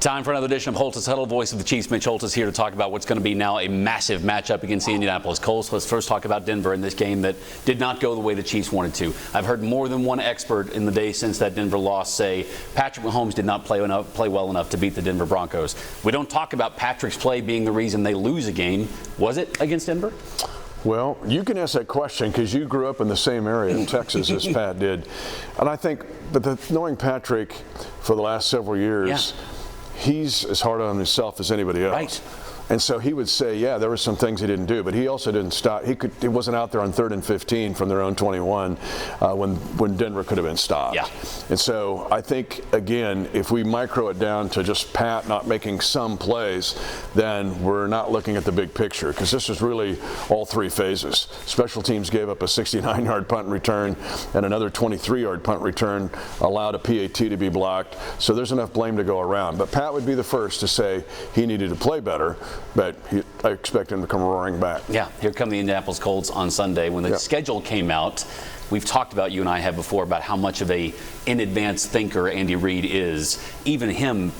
Time for another edition of HOLTHUS HUDDLE. Voice of the Chiefs, Mitch Holthus, here to talk about what's going to be now a massive matchup against the Indianapolis Colts. Let's first talk about Denver in this game that did not go the way the Chiefs wanted to. I've heard more than one expert in the day since that Denver loss say Patrick Mahomes did not play well enough to beat the Denver Broncos. We don't talk about Patrick's play being the reason they lose a game. Was it against Denver? Well, you can ask that question because you grew up in the same area in Texas as Pat did. And I think, knowing Patrick for the last several years, he's as hard on himself as anybody else. Right. And so he would say, yeah, there were some things he didn't do, but he also didn't stop. He wasn't out there on 3rd and 15 from their own 21 when Denver could have been stopped. Yeah. And so I think, again, if we micro it down to just Pat not making some plays, then we're not looking at the big picture, because this is really all three phases. Special teams gave up a 69-yard punt return and another 23-yard punt return, allowed a PAT to be blocked. So there's enough blame to go around. But Pat would be the first to say he needed to play better. But I expect him to come roaring back. Yeah, here come the Indianapolis Colts on Sunday. When the schedule came out, we've talked about, you and I have before, about how much of a in-advance thinker Andy Reid is. Even him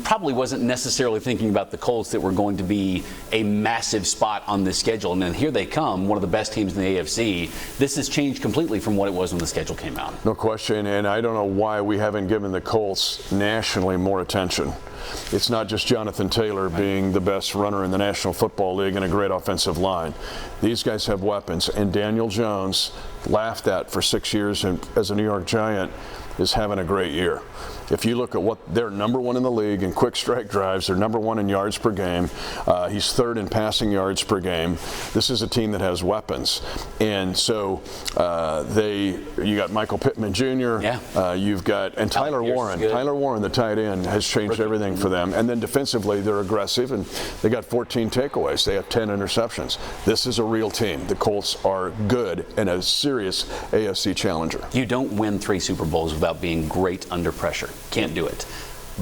probably wasn't necessarily thinking about the Colts that were going to be a massive spot on this schedule. And then here they come, one of the best teams in the AFC. This has changed completely from what it was when the schedule came out. No question, and I don't know why we haven't given the Colts nationally more attention. It's not just Jonathan Taylor being the best runner in the National Football League and a great offensive line. These guys have weapons, and Daniel Jones, laughed at for 6 years as a New York Giant, is having a great year. If you look at what they're #1 in the league in quick strike drives, they're #1 in yards per game. He's 3rd in passing yards per game. This is a team that has weapons, and so you got Michael Pittman Jr. You've got Tyler Warren. Tyler Warren, the tight end, has changed everything for them. And then defensively, they're aggressive, and they got 14 takeaways. They have 10 interceptions. This is a real team. The Colts are good and a serious AFC challenger. You don't win 3 Super Bowls without being great under pressure. Can't do it.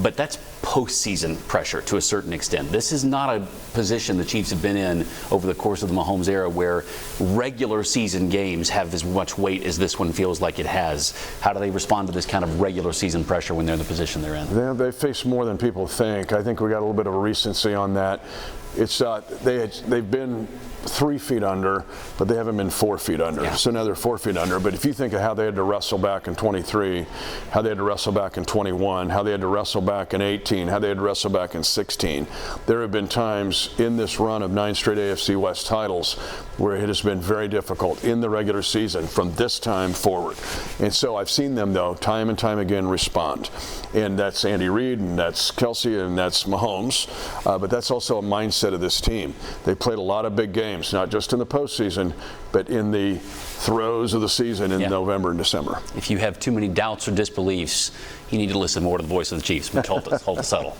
But that's postseason pressure to a certain extent. This is not a position the Chiefs have been in over the course of the Mahomes era where regular season games have as much weight as this one feels like it has. How do they respond to this kind of regular season pressure when they're in the position they're in? They face more than people think. I think we got a little bit of a recency on that. It's they've been 3 feet under, but they haven't been 4 feet under. Yeah. So now they're 4 feet under. But if you think of how they had to wrestle back in 23, how they had to wrestle back in 21, how they had to wrestle back in 18, how they had to wrestle back in 16, there have been times in this run of 9 straight AFC West titles where it has been very difficult in the regular season from this time forward. And so I've seen them, though, time and time again respond. And that's Andy Reid, and that's Kelsey, and that's Mahomes. But that's also a mindset of this team. They played a lot of big games, not just in the postseason, but in the throes of the season in November and December. If you have too many doubts or disbeliefs, you need to listen more to the voice of the Chiefs. Mitch Holthus, HOLTHUS HUDDLE.